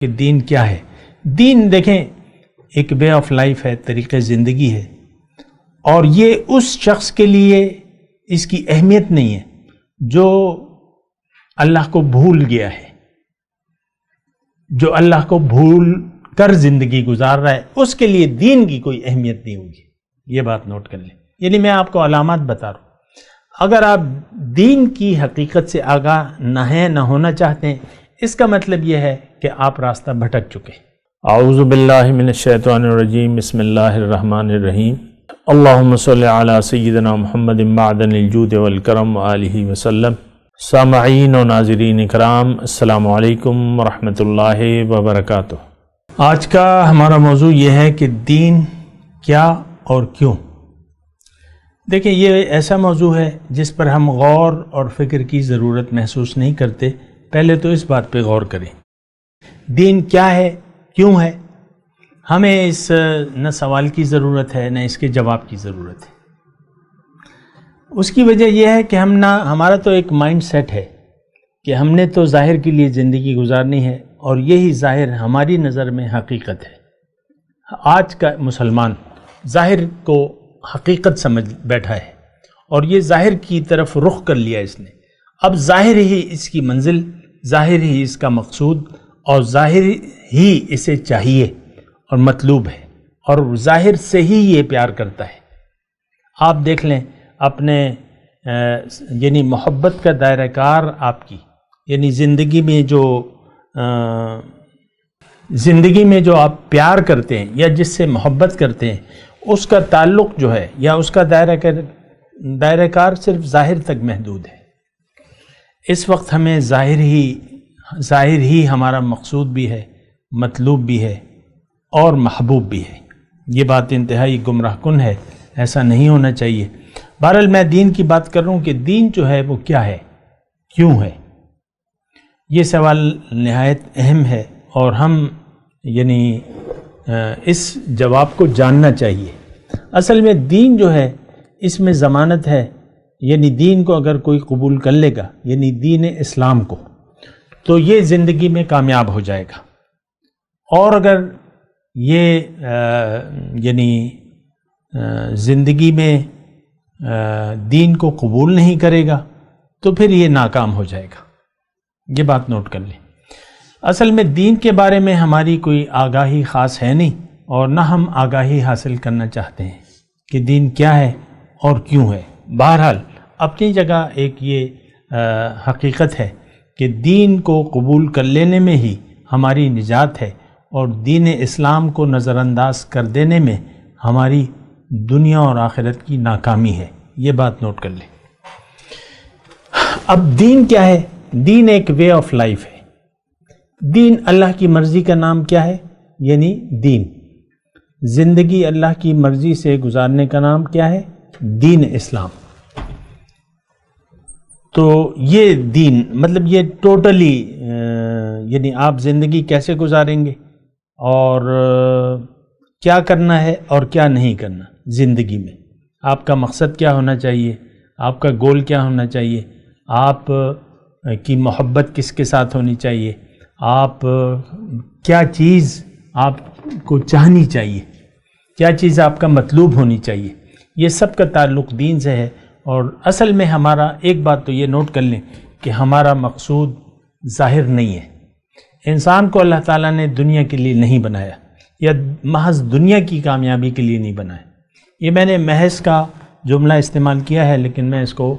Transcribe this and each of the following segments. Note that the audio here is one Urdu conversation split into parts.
کہ دین کیا ہے۔ دین دیکھیں ایک وے آف لائف ہے، طریقہ زندگی ہے، اور یہ اس شخص کے لیے اس کی اہمیت نہیں ہے جو اللہ کو بھول گیا ہے، جو اللہ کو بھول کر زندگی گزار رہا ہے، اس کے لیے دین کی کوئی اہمیت نہیں ہوگی۔ یہ بات نوٹ کر لیں، یعنی میں آپ کو علامات بتا رہا ہوں۔ اگر آپ دین کی حقیقت سے آگاہ نہ ہونا چاہتے ہیں، اس کا مطلب یہ ہے کہ آپ راستہ بھٹک چکے۔ اعوذ باللہ من الشیطان الرجیم، بسم اللہ الرحمن الرحیم۔ اللہم صلی علی سیدنا محمد معدن الجود والکرم وآلہ وسلم۔ سامعین و ناظرین اکرام، السلام علیکم ورحمۃ اللہ وبرکاتہ۔ آج کا ہمارا موضوع یہ ہے کہ دین کیا اور کیوں۔ دیکھیں، یہ ایسا موضوع ہے جس پر ہم غور اور فکر کی ضرورت محسوس نہیں کرتے۔ پہلے تو اس بات پہ غور کریں، دین کیا ہے، کیوں ہے۔ ہمیں اس نہ سوال کی ضرورت ہے نہ اس کے جواب کی ضرورت ہے۔ اس کی وجہ یہ ہے کہ ہمارا تو ایک مائنڈ سیٹ ہے کہ ہم نے تو ظاہر کے لیے زندگی گزارنی ہے، اور یہی ظاہر ہماری نظر میں حقیقت ہے۔ آج کا مسلمان ظاہر کو حقیقت سمجھ بیٹھا ہے، اور یہ ظاہر کی طرف رخ کر لیا اس نے۔ اب ظاہر ہی اس کی منزل، ظاہر ہی اس کا مقصود، اور ظاہر ہی اسے چاہیے اور مطلوب ہے، اور ظاہر سے ہی یہ پیار کرتا ہے۔ آپ دیکھ لیں اپنے یعنی محبت کا دائرہ کار آپ کی، یعنی زندگی میں جو آپ پیار کرتے ہیں یا جس سے محبت کرتے ہیں، اس کا تعلق جو ہے یا اس کا دائرہ کار صرف ظاہر تک محدود ہے۔ اس وقت ہمیں ظاہر ہی ہمارا مقصود بھی ہے، مطلوب بھی ہے اور محبوب بھی ہے۔ یہ بات انتہائی گمراہ کن ہے، ایسا نہیں ہونا چاہیے۔ بہرحال میں دین کی بات کر رہا ہوں کہ دین جو ہے وہ کیا ہے، کیوں ہے۔ یہ سوال نہایت اہم ہے، اور ہم یعنی اس جواب کو جاننا چاہیے۔ اصل میں دین جو ہے، اس میں ضمانت ہے، یعنی دین کو اگر کوئی قبول کر لے گا، یعنی دین اسلام کو، تو یہ زندگی میں کامیاب ہو جائے گا۔ اور اگر یہ یعنی زندگی میں دین کو قبول نہیں کرے گا تو پھر یہ ناکام ہو جائے گا۔ یہ بات نوٹ کر لیں۔ اصل میں دین کے بارے میں ہماری کوئی آگاہی خاص ہے نہیں، اور نہ ہم آگاہی حاصل کرنا چاہتے ہیں کہ دین کیا ہے اور کیوں ہے۔ بہرحال اپنی جگہ ایک یہ حقیقت ہے کہ دین کو قبول کر لینے میں ہی ہماری نجات ہے، اور دین اسلام کو نظر انداز کر دینے میں ہماری دنیا اور آخرت کی ناکامی ہے۔ یہ بات نوٹ کر لیں۔ اب دین کیا ہے؟ دین ایک وے آف لائف ہے۔ دین اللہ کی مرضی کا نام کیا ہے؟ یعنی دین، زندگی اللہ کی مرضی سے گزارنے کا نام کیا ہے؟ دین اسلام۔ تو یہ دین مطلب یہ ٹوٹلی یعنی آپ زندگی کیسے گزاریں گے، اور کیا کرنا ہے اور کیا نہیں کرنا زندگی میں، آپ کا مقصد کیا ہونا چاہیے، آپ کا گول کیا ہونا چاہیے، آپ کی محبت کس کے ساتھ ہونی چاہیے، آپ کیا چیز آپ کو چاہنی چاہیے، کیا چیز آپ کا مطلوب ہونی چاہیے، یہ سب کا تعلق دین سے ہے۔ اور اصل میں ہمارا ایک بات تو یہ نوٹ کر لیں کہ ہمارا مقصود ظاہر نہیں ہے۔ انسان کو اللہ تعالیٰ نے دنیا کے لیے نہیں بنایا، یا محض دنیا کی کامیابی کے لیے نہیں بنایا۔ یہ میں نے محض کا جملہ استعمال کیا ہے، لیکن میں اس کو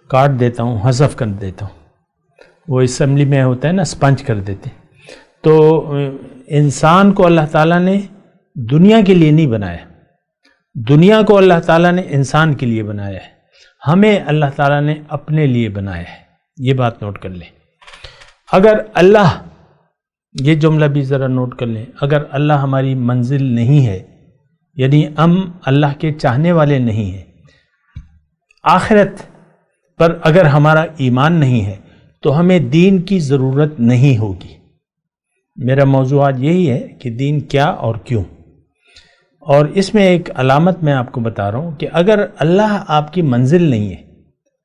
کاٹ دیتا ہوں، حذف کر دیتا ہوں۔ وہ اسمبلی میں ہوتا ہے نا، اسپنج کر دیتے۔ تو انسان کو اللہ تعالیٰ نے دنیا کے لیے نہیں بنایا، دنیا کو اللہ تعالیٰ نے انسان کے لیے بنایا ہے، ہمیں اللہ تعالیٰ نے اپنے لیے بنایا ہے۔ یہ بات نوٹ کر لیں۔ اگر اللہ، یہ جملہ بھی ذرا نوٹ کر لیں، اگر اللہ ہماری منزل نہیں ہے، یعنی ہم اللہ کے چاہنے والے نہیں ہیں، آخرت پر اگر ہمارا ایمان نہیں ہے، تو ہمیں دین کی ضرورت نہیں ہوگی۔ میرا موضوع آج یہی ہے کہ دین کیا اور کیوں۔ اور اس میں ایک علامت میں آپ کو بتا رہا ہوں کہ اگر اللہ آپ کی منزل نہیں ہے،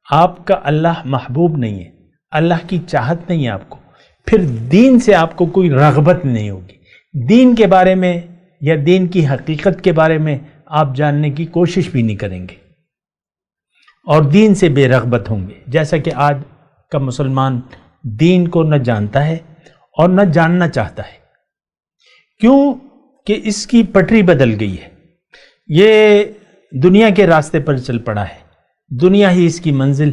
آپ کا اللہ محبوب نہیں ہے، اللہ کی چاہت نہیں ہے آپ کو، پھر دین سے آپ کو کوئی رغبت نہیں ہوگی، دین کے بارے میں یا دین کی حقیقت کے بارے میں آپ جاننے کی کوشش بھی نہیں کریں گے اور دین سے بے رغبت ہوں گے، جیسا کہ آج کا مسلمان دین کو نہ جانتا ہے اور نہ جاننا چاہتا ہے۔ کیوں کہ اس کی پٹری بدل گئی ہے، یہ دنیا کے راستے پر چل پڑا ہے، دنیا ہی اس کی منزل،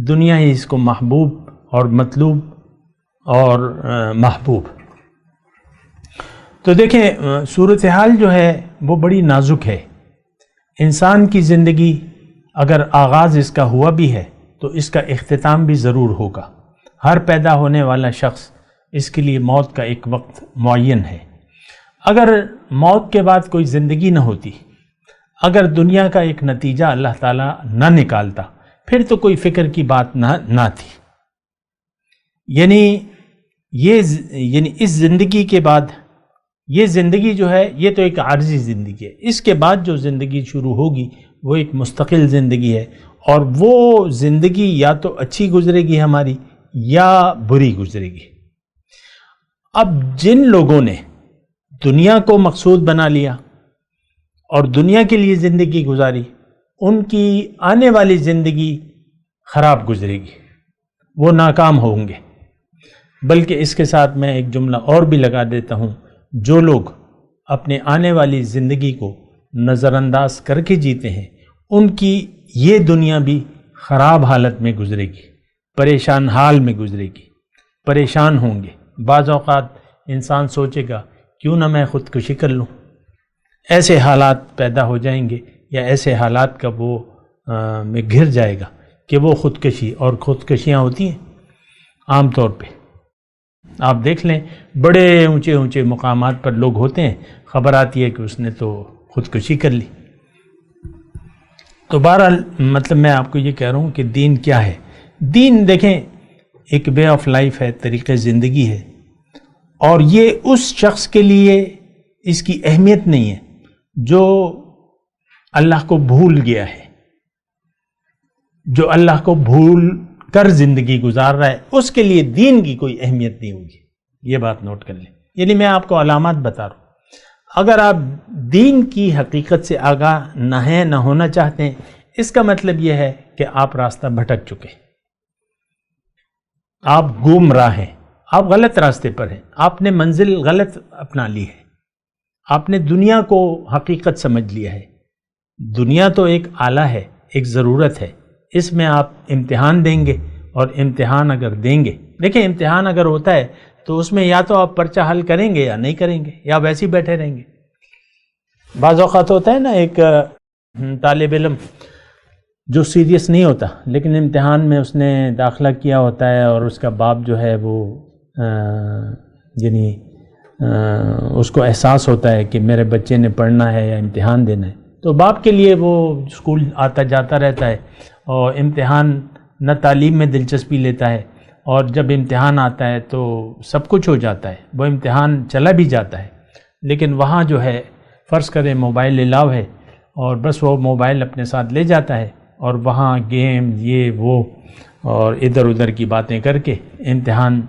دنیا ہی اس کو محبوب اور مطلوب اور محبوب۔ تو دیکھیں صورتحال جو ہے وہ بڑی نازک ہے۔ انسان کی زندگی اگر آغاز اس کا ہوا بھی ہے تو اس کا اختتام بھی ضرور ہوگا۔ ہر پیدا ہونے والا شخص اس کے لیے موت کا ایک وقت معین ہے۔ اگر موت کے بعد کوئی زندگی نہ ہوتی، اگر دنیا کا ایک نتیجہ اللہ تعالیٰ نہ نکالتا، پھر تو کوئی فکر کی بات نہ تھی۔ یعنی اس زندگی کے بعد یہ زندگی جو ہے یہ تو ایک عارضی زندگی ہے، اس کے بعد جو زندگی شروع ہوگی وہ ایک مستقل زندگی ہے، اور وہ زندگی یا تو اچھی گزرے گی ہماری یا بری گزرے گی۔ اب جن لوگوں نے دنیا کو مقصود بنا لیا اور دنیا کے لیے زندگی گزاری، ان کی آنے والی زندگی خراب گزرے گی، وہ ناکام ہوں گے۔ بلکہ اس کے ساتھ میں ایک جملہ اور بھی لگا دیتا ہوں، جو لوگ اپنے آنے والی زندگی کو نظر انداز کر کے جیتے ہیں، ان کی یہ دنیا بھی خراب حالت میں گزرے گی، پریشان حال میں گزرے گی، پریشان ہوں گے۔ بعض اوقات انسان سوچے گا کیوں نہ میں خودکشی کر لوں، ایسے حالات پیدا ہو جائیں گے یا ایسے حالات کا وہ میں گھر جائے گا کہ وہ خودکشی، اور خودکشیاں ہوتی ہیں عام طور پہ آپ دیکھ لیں بڑے اونچے اونچے مقامات پر لوگ ہوتے ہیں، خبر آتی ہے کہ اس نے تو خودکشی کر لی۔ تو بہرحال مطلب میں آپ کو یہ کہہ رہا ہوں کہ دین کیا ہے۔ دین دیکھیں ایک وے آف لائف ہے، طریقہ زندگی ہے، اور یہ اس شخص کے لیے اس کی اہمیت نہیں ہے جو اللہ کو بھول گیا ہے، جو اللہ کو بھول کر زندگی گزار رہا ہے، اس کے لیے دین کی کوئی اہمیت نہیں ہوگی۔ یہ بات نوٹ کر لیں، یعنی میں آپ کو علامات بتا رہا ہوں۔ اگر آپ دین کی حقیقت سے آگاہ نہ ہونا چاہتے ہیں، اس کا مطلب یہ ہے کہ آپ راستہ بھٹک چکے، آپ گمراہ ہیں، آپ غلط راستے پر ہیں، آپ نے منزل غلط اپنا لی ہے، آپ نے دنیا کو حقیقت سمجھ لیا ہے۔ دنیا تو ایک آلہ ہے، ایک ضرورت ہے، اس میں آپ امتحان دیں گے، اور امتحان اگر دیں گے، دیکھیں امتحان اگر ہوتا ہے تو اس میں یا تو آپ پرچہ حل کریں گے یا نہیں کریں گے، یا ویسے ہی بیٹھے رہیں گے۔ بعض اوقات ہوتا ہے نا ایک طالب علم جو سیریس نہیں ہوتا، لیکن امتحان میں اس نے داخلہ کیا ہوتا ہے، اور اس کا باپ جو ہے وہ یعنی اس کو احساس ہوتا ہے کہ میرے بچے نے پڑھنا ہے یا امتحان دینا ہے، تو باپ کے لیے وہ اسکول آتا جاتا رہتا ہے، اور امتحان نہ تعلیم میں دلچسپی لیتا ہے، اور جب امتحان آتا ہے تو سب کچھ ہو جاتا ہے، وہ امتحان چلا بھی جاتا ہے، لیکن وہاں جو ہے فرض کریں موبائل الاؤ ہے، اور بس وہ موبائل اپنے ساتھ لے جاتا ہے، اور وہاں گیم یہ وہ اور ادھر ادھر کی باتیں کر کے امتحان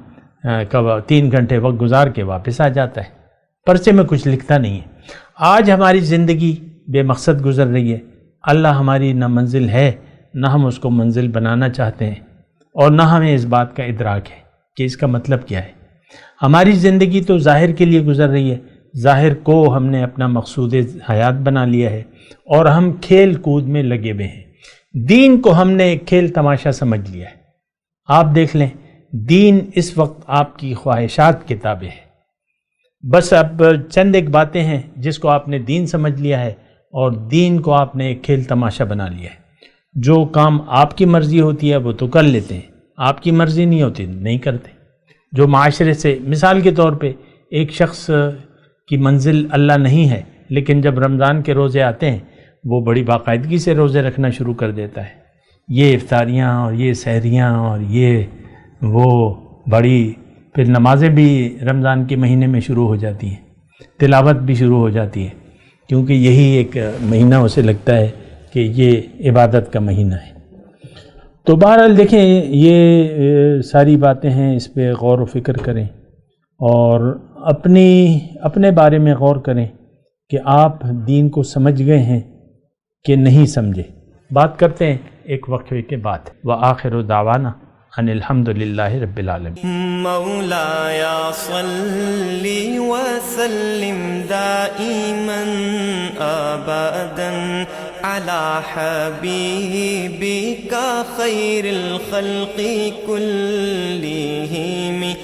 کا 3 گھنٹے وقت گزار کے واپس آ جاتا ہے، پرچے میں کچھ لکھتا نہیں ہے۔ آج ہماری زندگی بے مقصد گزر رہی ہے، اللہ ہماری نہ منزل ہے، نہ ہم اس کو منزل بنانا چاہتے ہیں، اور نہ ہمیں اس بات کا ادراک ہے کہ اس کا مطلب کیا ہے۔ ہماری زندگی تو ظاہر کے لیے گزر رہی ہے، ظاہر کو ہم نے اپنا مقصود حیات بنا لیا ہے، اور ہم کھیل کود میں لگے ہوئے ہیں۔ دین کو ہم نے ایک کھیل تماشا سمجھ لیا ہے۔ آپ دیکھ لیں دین اس وقت آپ کی خواہشات کے تابع ہے، بس اب چند ایک باتیں ہیں جس کو آپ نے دین سمجھ لیا ہے، اور دین کو آپ نے ایک کھیل تماشا بنا لیا ہے۔ جو کام آپ کی مرضی ہوتی ہے وہ تو کر لیتے ہیں، آپ کی مرضی نہیں ہوتی نہیں کرتے۔ جو معاشرے سے مثال کے طور پہ ایک شخص کی منزل اللہ نہیں ہے، لیکن جب رمضان کے روزے آتے ہیں وہ بڑی باقاعدگی سے روزے رکھنا شروع کر دیتا ہے، یہ افطاریاں اور یہ سحریاں اور یہ وہ بڑی، پھر نمازیں بھی رمضان کے مہینے میں شروع ہو جاتی ہیں، تلاوت بھی شروع ہو جاتی ہے، کیونکہ یہی ایک مہینہ اسے لگتا ہے کہ یہ عبادت کا مہینہ ہے۔ تو بہرحال دیکھیں یہ ساری باتیں ہیں، اس پہ غور و فکر کریں اور اپنے بارے میں غور کریں کہ آپ دین کو سمجھ گئے ہیں کہ نہیں سمجھے. بات کرتے ہیں ایک وقفے کے بعد. وآخر دعوانا ان الحمد للہ رب العالمین. مولاي صل وسلم دائما ابدا على حبيبك خير الخلق كلهم